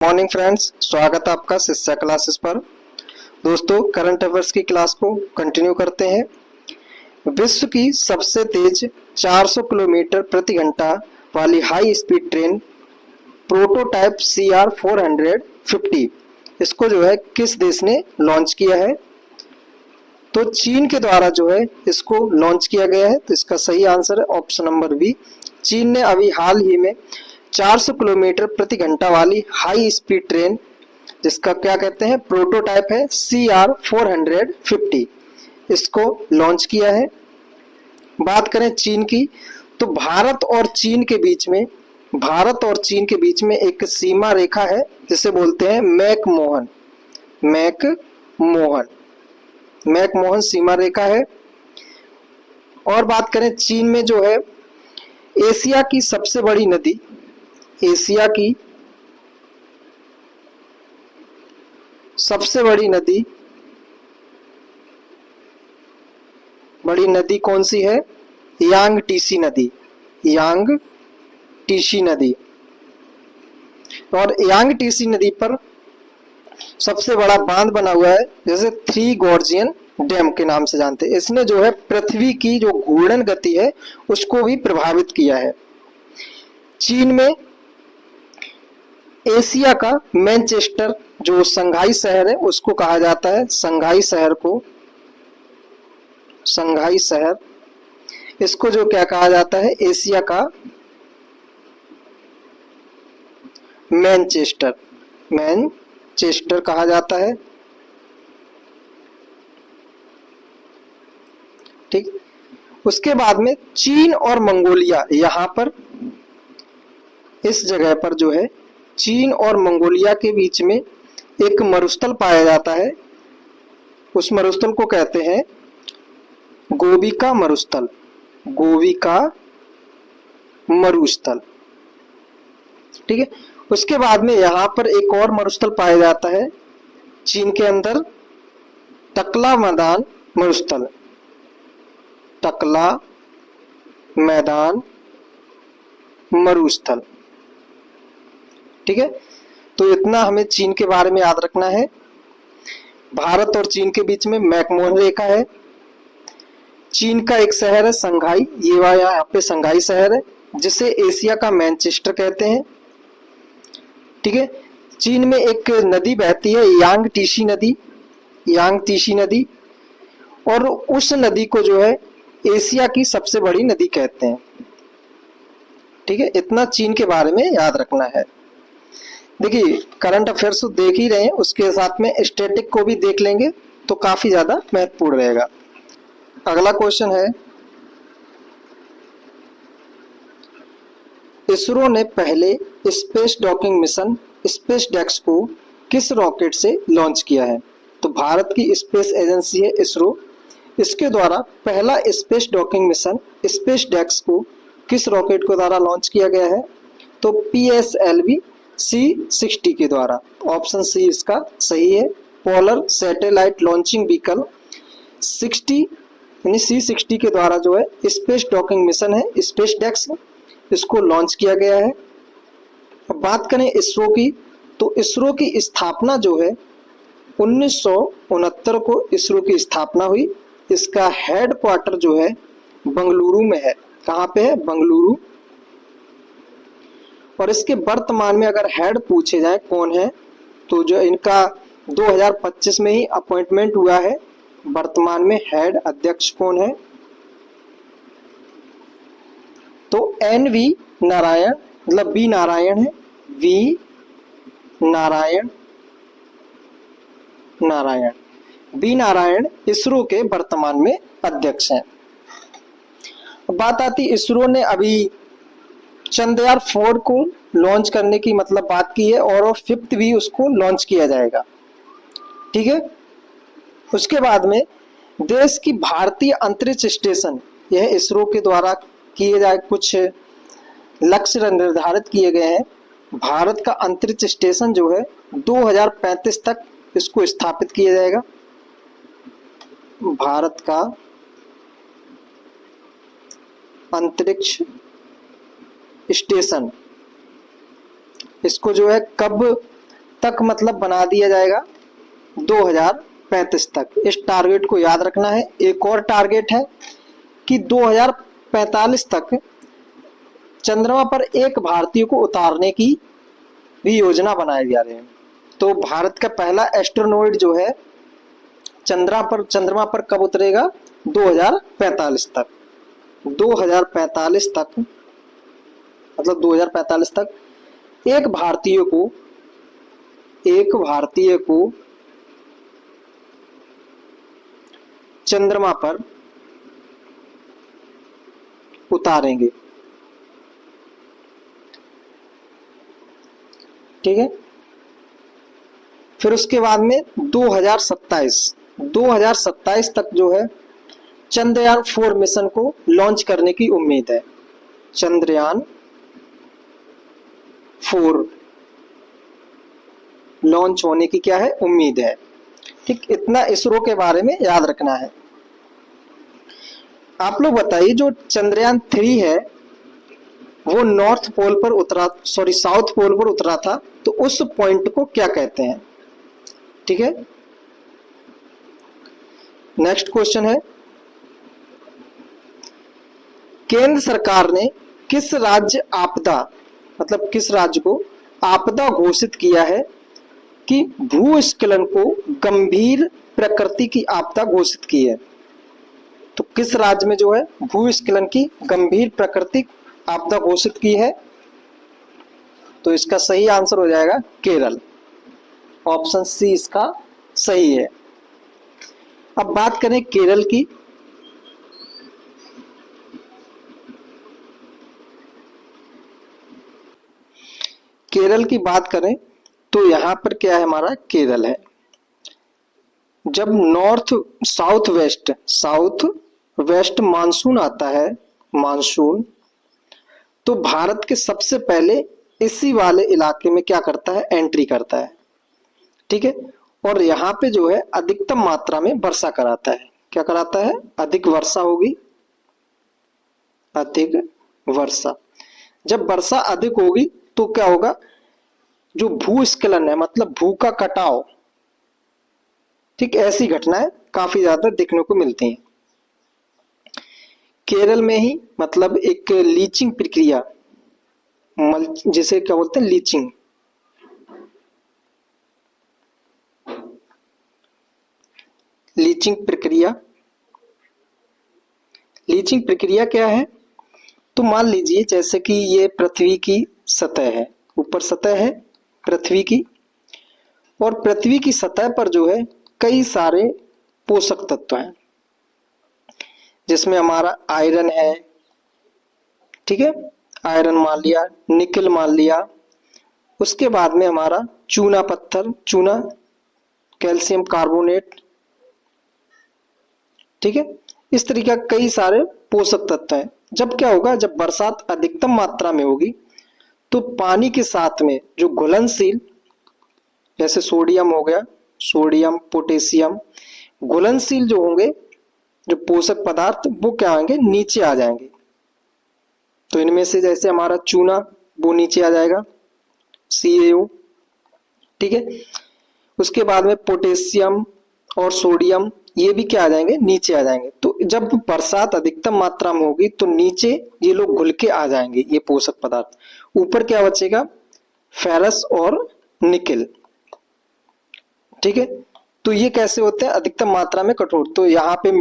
Morning friends, स्वागत है आपका शिक्षा क्लासेस पर। दोस्तों, करंट अफेयर्स की क्लास को कंटिन्यू करते हैं। विश्व की सबसे तेज 400 किलोमीटर प्रति घंटा वाली high speed train prototype CR450 इसको जो है किस देश ने लॉन्च किया है? तो चीन के द्वारा जो है इसको लॉन्च किया गया है। तो इसका सही आंसर है ऑप्शन नंबर बी। चीन ने अभी हाल ही में 400 किलोमीटर प्रति घंटा वाली हाई स्पीड ट्रेन, जिसका क्या कहते हैं, प्रोटोटाइप है CR450, इसको लॉन्च किया है। बात करें चीन की, तो भारत और चीन के बीच में एक सीमा रेखा है जिसे बोलते हैं मैक मोहन सीमा रेखा है। और बात करें चीन में जो है एशिया की सबसे बड़ी नदी बड़ी नदी कौन सी है? यांगटीसी नदी। और यांगटीसी नदी पर सबसे बड़ा बांध बना हुआ है, जैसे थ्री गॉर्जियन डैम के नाम से जानते हैं। इसने जो है पृथ्वी की जो घूर्णन गति है उसको भी प्रभावित किया है। चीन में एशिया का मैनचेस्टर, जो संघाई शहर है, उसको कहा जाता है संघाई शहर। इसको जो क्या कहा जाता है? एशिया का मैनचेस्टर कहा जाता है। ठीक। उसके बाद में चीन और मंगोलिया, यहाँ पर इस जगह पर जो है चीन और मंगोलिया के बीच में एक मरुस्थल पाया जाता है। उस मरुस्थल को कहते हैं गोविका मरुस्थल। ठीक है। उसके बाद में यहाँ पर एक और मरुस्थल पाया जाता है चीन के अंदर, टकला मैदान मरुस्थल। ठीक है। तो इतना हमें चीन के बारे में याद रखना है। भारत और चीन के बीच में मैकमोहन रेखा है। चीन का एक शहर है संघाई, ये यहाँ पे संघाई शहर है, जिसे एशिया का मैनचेस्टर कहते हैं। ठीक है। चीन में एक नदी बहती है यांगटीसी नदी, और उस नदी को जो है एशिया की सबसे बड़ी नदी कहते हैं। ठीक है। इतना चीन के बारे में याद रखना है। देखिए, करंट अफेयर्स तो देख ही रहे हैं, उसके साथ में स्टैटिक को भी देख लेंगे तो काफी ज्यादा महत्वपूर्ण रहेगा। अगला क्वेश्चन है, इसरो ने पहले स्पेस डॉकिंग मिशन स्पेसडेक्स को किस रॉकेट से लॉन्च किया है? तो भारत की स्पेस एजेंसी है इसरो, इसके द्वारा पहला स्पेस डॉकिंग मिशन स्पेसडेक्स को किस रॉकेट के द्वारा लॉन्च किया गया है? तो PSLV C60 के द्वारा। ऑप्शन सी इसका सही है। पोलर सैटेलाइट लॉन्चिंग व्हीकल 60 यानी C60 के द्वारा जो है स्पेस डॉकिंग मिशन है स्पेसडेक्स, इसको लॉन्च किया गया है। अब बात करें इसरो की, तो इसरो की स्थापना जो है 1969 को इसरो की स्थापना हुई। इसका हेड क्वार्टर जो है बंगलुरु में है। कहाँ पे है? बंगलुरु। और इसके वर्तमान में अगर हेड पूछे जाए कौन है, तो जो इनका 2025 में ही अपॉइंटमेंट हुआ है। वर्तमान में हेड अध्यक्ष कौन है? तो NV नारायण, मतलब बी नारायण है। बी नारायण इसरो के वर्तमान में अध्यक्ष हैं। बात आती, इसरो ने अभी चंद्रयान-4 को लॉन्च करने की मतलब बात की है, और 5th भी उसको लॉन्च किया जाएगा। ठीक है। उसके बाद में देश की भारतीय अंतरिक्ष स्टेशन, यह इसरो के द्वारा किए जाए कुछ लक्ष्य निर्धारित किए गए हैं। भारत का अंतरिक्ष स्टेशन जो है 2035 तक इसको स्थापित किया जाएगा। भारत का अंतरिक्ष स्टेशन, इसको जो है कब तक मतलब बना दिया जाएगा 2035 तक। इस टारगेट को याद रखना है। एक और टारगेट है कि 2045 तक चंद्रमा पर एक भारतीय को उतारने की भी योजना बनाई जा रही है। तो भारत का पहला एस्ट्रोनॉइड जो है चंद्रमा पर कब उतरेगा? 2045 तक। 2045 तक मतलब 2045 तक एक भारतीय को चंद्रमा पर उतारेंगे। ठीक है। फिर उसके बाद में 2027 तक जो है चंद्रयान 4 मिशन को लॉन्च करने की उम्मीद है। चंद्रयान 4 लॉन्च होने की क्या है? उम्मीद है। ठीक, इतना इसरो के बारे में याद रखना है। आप लोग बताइए, जो चंद्रयान 3 है वो साउथ पोल पर उतरा था, तो उस पॉइंट को क्या कहते हैं? ठीक है। नेक्स्ट क्वेश्चन है, केंद्र सरकार ने किस राज्य को आपदा घोषित किया है कि भूस्खलन को गंभीर प्रकृति की आपदा घोषित की है? तो किस राज्य में जो है भूस्खलन की गंभीर प्राकृतिक आपदा घोषित की है? तो इसका सही आंसर हो जाएगा केरल। ऑप्शन सी इसका सही है। अब बात करें केरल की। केरल की बात करें तो यहां पर क्या है? हमारा केरल है। जब साउथ वेस्ट मानसून आता है, तो भारत के सबसे पहले इसी वाले इलाके में क्या करता है? एंट्री करता है। ठीक है। और यहाँ पे जो है अधिकतम मात्रा में वर्षा कराता है। क्या कराता है? अधिक वर्षा होगी, अधिक वर्षा। जब वर्षा अधिक होगी तो क्या होगा? जो भूस्खलन है मतलब भू का कटाव, ठीक, ऐसी घटनाएं काफी ज्यादा देखने को मिलती हैं। केरल में ही मतलब एक लीचिंग प्रक्रिया, जिसे क्या बोलते हैं? लीचिंग प्रक्रिया क्या है? तो मान लीजिए जैसे कि ये पृथ्वी की सतह है, ऊपर सतह है पृथ्वी की, और पृथ्वी की सतह पर जो है कई सारे पोषक तत्व हैं, जिसमें हमारा आयरन है। ठीक है, आयरन मान लिया, निकल मान लिया, उसके बाद में हमारा चूना पत्थर, कैल्शियम कार्बोनेट। ठीक है, इस तरीके का कई सारे पोषक तत्व हैं। जब क्या होगा? जब बरसात अधिकतम मात्रा में होगी तो पानी के साथ में जो घुलनशील, जैसे सोडियम हो गया, सोडियम, पोटेशियम, घुलनशील जो होंगे जो पोषक पदार्थ, वो क्या आएंगे? नीचे आ जाएंगे। तो इनमें से जैसे हमारा चूना, वो नीचे आ जाएगा, CaO। ठीक है, उसके बाद में पोटेशियम और सोडियम, ये भी क्या आ जाएंगे? नीचे आ जाएंगे। तो जब बरसात अधिकतम मात्रा में होगी तो नीचे ये लोग घुल के आ जाएंगे, ये पोषक पदार्थ। ऊपर क्या बचेगा? फेरस और निकेल। ठीक है, तो ये कैसे होते हैं? अधिकतम मात्रा में कठोर। तो यहाँ पे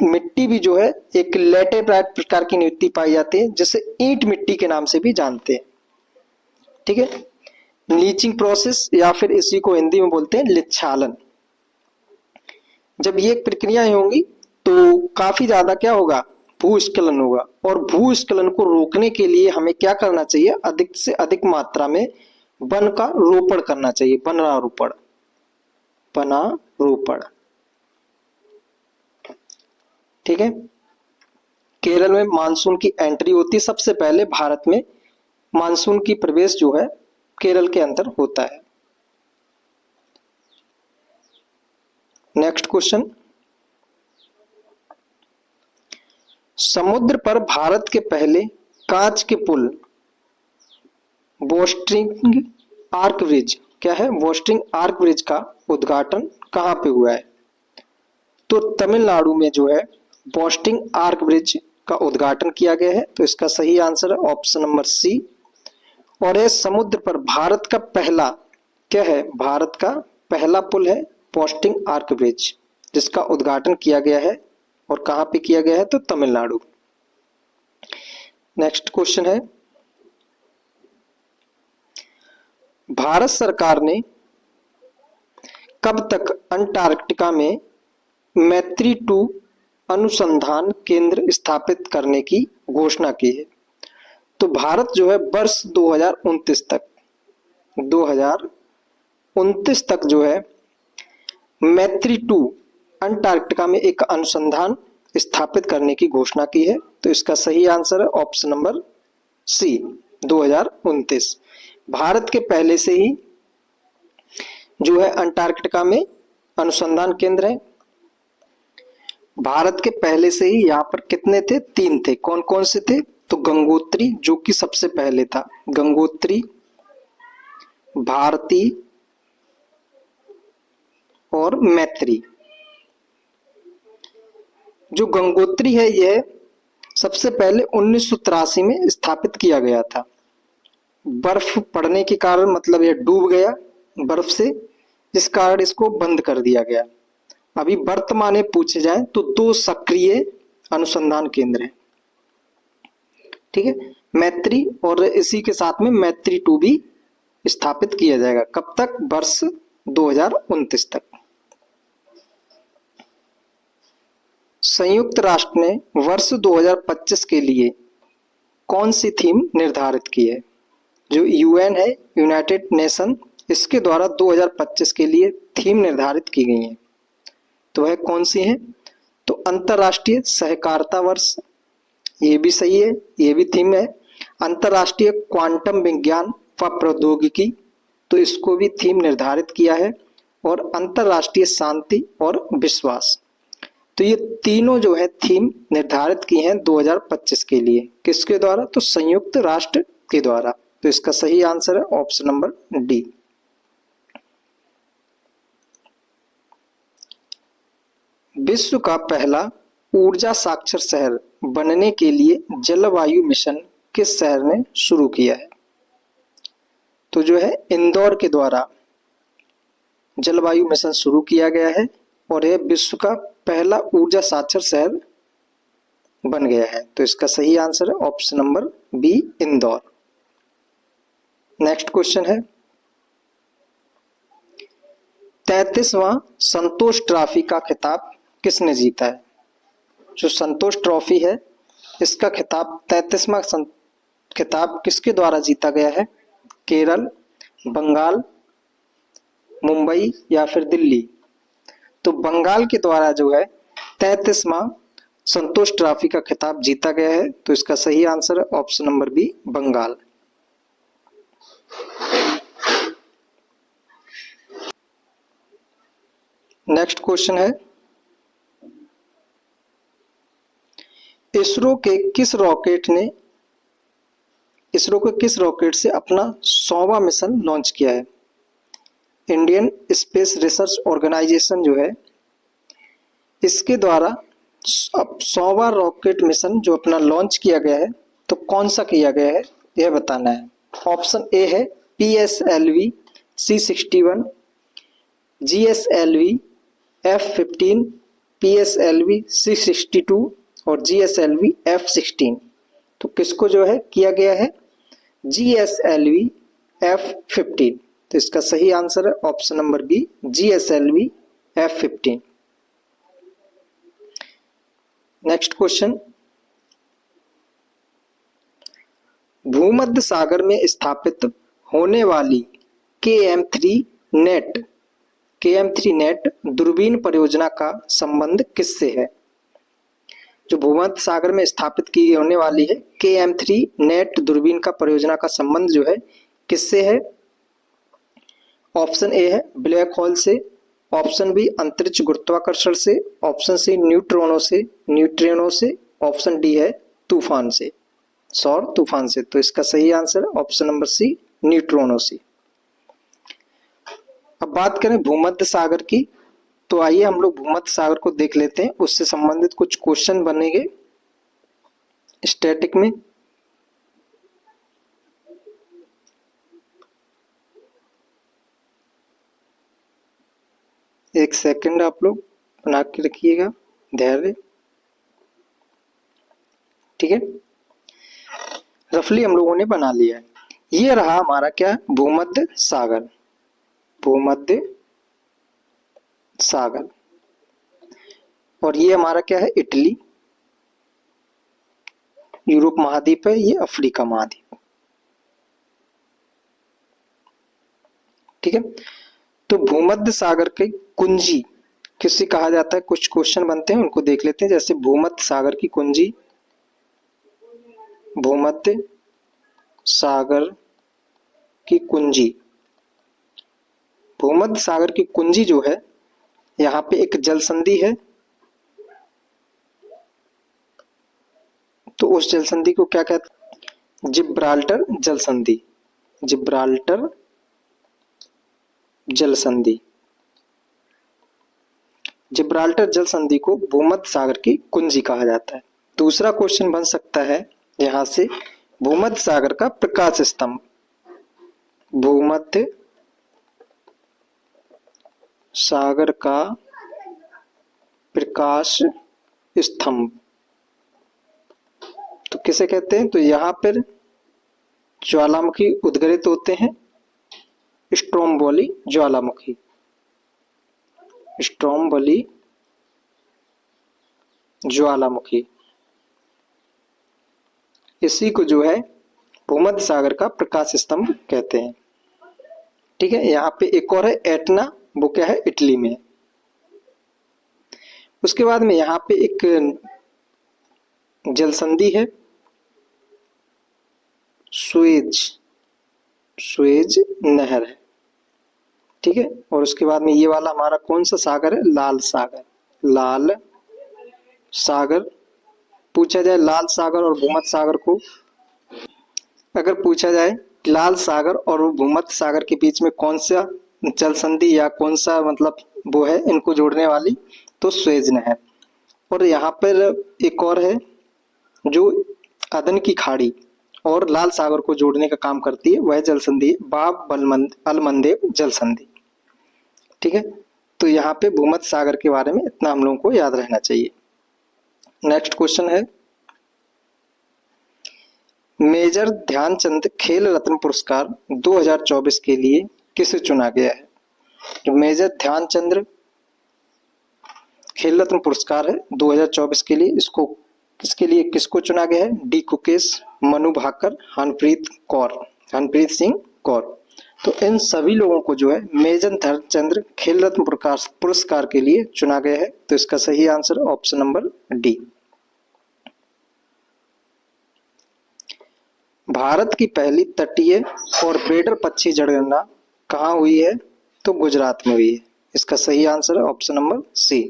मिट्टी भी जो है एक लेटेराइट प्रकार की मिट्टी पाई जाती है, जिसे ईंट मिट्टी के नाम से भी जानते हैं। ठीक है, लीचिंग प्रोसेस या फिर इसी को हिंदी में बोलते हैं लिच्छालन। जब ये प्रक्रियाएं होंगी तो काफी ज्यादा क्या होगा? भूस्खलन होगा। और भूस्खलन को रोकने के लिए हमें क्या करना चाहिए? अधिक से अधिक मात्रा में वन का रोपण करना चाहिए, वनारोपण। ठीक है, केरल में मानसून की एंट्री होती है सबसे पहले। भारत में मानसून की प्रवेश जो है केरल के अंदर होता है। नेक्स्ट क्वेश्चन, समुद्र पर भारत के पहले कांच के पुल, बोस्टरिंग आर्क ब्रिज क्या है, बोस्टिंग आर्क ब्रिज का उद्घाटन कहाँ पे हुआ है? तो तमिलनाडु में जो है बोस्टिंग आर्क ब्रिज का उद्घाटन किया गया है। तो इसका सही आंसर है ऑप्शन नंबर सी। और यह समुद्र पर भारत का पहला क्या है, भारत का पहला पुल है बोस्टिंग आर्क ब्रिज, जिसका उद्घाटन किया गया है। और कहाँ पे किया गया है? तो तमिलनाडु। नेक्स्ट क्वेश्चन है, भारत सरकार ने कब तक अंटार्कटिका में मैत्री-2 अनुसंधान केंद्र स्थापित करने की घोषणा की है? तो भारत जो है वर्ष 2029 तक जो है मैत्री-2 अंटार्कटिका में एक अनुसंधान स्थापित करने की घोषणा की है। तो इसका सही आंसर है ऑप्शन नंबर सी, 2029। भारत के पहले से ही जो है अंटार्कटिका में अनुसंधान केंद्र है। भारत के पहले से ही यहाँ पर कितने थे? 3 थे। कौन कौन से थे? तो गंगोत्री जो कि सबसे पहले था, गंगोत्री, भारती और मैत्री। जो गंगोत्री है यह सबसे पहले 1983 में स्थापित किया गया था। बर्फ पड़ने के कारण मतलब यह डूब गया बर्फ से, इस कारण इसको बंद कर दिया गया। अभी वर्तमान में पूछे जाए तो 2 सक्रिय अनुसंधान केंद्र हैं, ठीक है, मैत्री और इसी के साथ में मैत्री-2 भी स्थापित किया जाएगा। कब तक? वर्ष 2029 तक। संयुक्त राष्ट्र ने वर्ष 2025 के लिए कौन सी थीम निर्धारित की है? जो यूएन है, यूनाइटेड नेशन, इसके द्वारा 2025 के लिए थीम निर्धारित की गई है। तो वह कौन सी है? तो अंतरराष्ट्रीय सहकारिता वर्ष, ये भी सही है, ये भी थीम है। अंतरराष्ट्रीय क्वांटम विज्ञान व प्रौद्योगिकी, तो इसको भी थीम निर्धारित किया है। और अंतरराष्ट्रीय शांति और विश्वास, तो ये तीनों जो है थीम निर्धारित की हैं 2025 के लिए। किसके द्वारा? तो संयुक्त राष्ट्र के द्वारा। तो इसका सही आंसर है ऑप्शन नंबर डी। विश्व का पहला ऊर्जा साक्षर शहर बनने के लिए जलवायु मिशन किस शहर ने शुरू किया है? तो जो है इंदौर के द्वारा जलवायु मिशन शुरू किया गया है और यह विश्व का पहला ऊर्जा साक्षर शहर बन गया है। तो इसका सही आंसर है option number B, Indore. Next question है, 33वां संतोष ट्रॉफी का खिताब किसने जीता है? जो संतोष ट्रॉफी है इसका खिताब 33वां खिताब किसके द्वारा जीता गया है? केरल, बंगाल, मुंबई या फिर दिल्ली? तो बंगाल के द्वारा जो है 33वां संतोष ट्रॉफी का खिताब जीता गया है। तो इसका सही आंसर है option number B, Bengal. Next question है, इसरो के किस रॉकेट से अपना 100वां मिशन लॉन्च किया है? इंडियन स्पेस रिसर्च ऑर्गेनाइजेशन जो है इसके द्वारा अब 100वां रॉकेट मिशन जो अपना लॉन्च किया गया है, तो कौन सा किया गया है यह बताना है। ऑप्शन ए है PSLV C61, GSLV F15, PSLV C62 और GSLV F16। तो किसको जो है किया गया है? GSLV F15। तो इसका सही आंसर है option number B, GSLV F15। Next question, भूमध्य सागर में स्थापित होने वाली KM3 नेट दूरबीन परियोजना का संबंध किससे है? जो भूमध्य सागर में स्थापित की होने वाली है KM3 नेट दूरबीन का परियोजना का संबंध जो है किससे है? ऑप्शन ए है ब्लैक होल से, ऑप्शन बी अंतरिक्ष गुरुत्वाकर्षण से, ऑप्शन सी न्यूट्रॉनों से, ऑप्शन डी है तूफान से, सौर तूफान से। तो इसका सही आंसर है ऑप्शन नंबर सी, न्यूट्रॉनों से। बात करें भूमध्य सागर की, तो आइए हम लोग भूमध्य सागर को देख लेते हैं। उससे संबंधित कुछ क्वेश्चन बनेंगे स्टैटिक में। एक सेकंड आप लोग बना के रखिएगा, धैर्य। ठीक है, रफली हम लोगों ने बना लिया है। ये रहा हमारा क्या, भूमध्य सागर। भूमध्य सागर। और ये हमारा क्या है, इटली। यूरोप महाद्वीप है, ये अफ्रीका महाद्वीप। ठीक है, तो भूमध्य सागर की कुंजी किससे कहा जाता है, कुछ क्वेश्चन बनते हैं उनको देख लेते हैं। जैसे भूमध्य सागर की कुंजी, भूमध्य सागर की कुंजी। भूमध्य सागर की कुंजी जो है, यहाँ पे एक जल संधि है, तो उस जल संधि को क्या कहते हैं, जिब्राल्टर जल संधि। जिब्राल्टर जल संधि। जिब्राल्टर जल संधि को भूमध्य सागर की कुंजी कहा जाता है। दूसरा क्वेश्चन बन सकता है यहां से, भूमध्य सागर का प्रकाश स्तंभ। भूमध्य सागर का प्रकाश स्तंभ तो किसे कहते हैं, तो यहां पर ज्वालामुखी उद्गीरित होते हैं, स्ट्रोम्बोली ज्वालामुखी। स्ट्रोम्बोली ज्वालामुखी, इसी को जो है भूमध्य सागर का प्रकाश स्तंभ कहते हैं। ठीक है, यहाँ पे एक और है एटना, वो क्या है, इटली में। उसके बाद में यहाँ पे एक जल संधि है, सुएज नहर है। ठीक है, और उसके बाद में ये वाला हमारा कौन सा सागर है, लाल सागर। लाल सागर। पूछा जाए लाल सागर और भूमध्य सागर को, अगर पूछा जाए लाल सागर और भूमध्य सागर के बीच में कौन सा जल संधि या कौन सा मतलब वो है इनको जोड़ने वाली, तो सुएज नहर। और यहाँ पर एक और है जो अदन की खाड़ी और लाल सागर को जोड़ने का काम करती है, वह जल संधि बाब अलमंदेव जल संधि। ठीक है, तो यहाँ पे भूमध्य सागर के बारे में इतना हम लोगों को याद रहना चाहिए। नेक्स्ट क्वेश्चन है, मेजर ध्यानचंद खेल रत्न पुरस्कार 2024 के लिए किसे चुना गया है। जो मेजर ध्यानचंद खेल रत्न पुरस्कार है 2024 के लिए, इसको किसके लिए किसको चुना गया है, डी कुकेश, मनु भाकर, हरप्रीत सिंह कौर। तो इन सभी लोगों को जो है मेजर ध्यानचंद खेल रत्न पुरस्कार के लिए चुना गया है। तो इसका सही answer option number D. Bharat की पहली तटीय और ब्रेडर पक्षी जनगणना कहाँ हुई है, तो गुजरात में हुई है। इसका सही आंसर है ऑप्शन नंबर सी।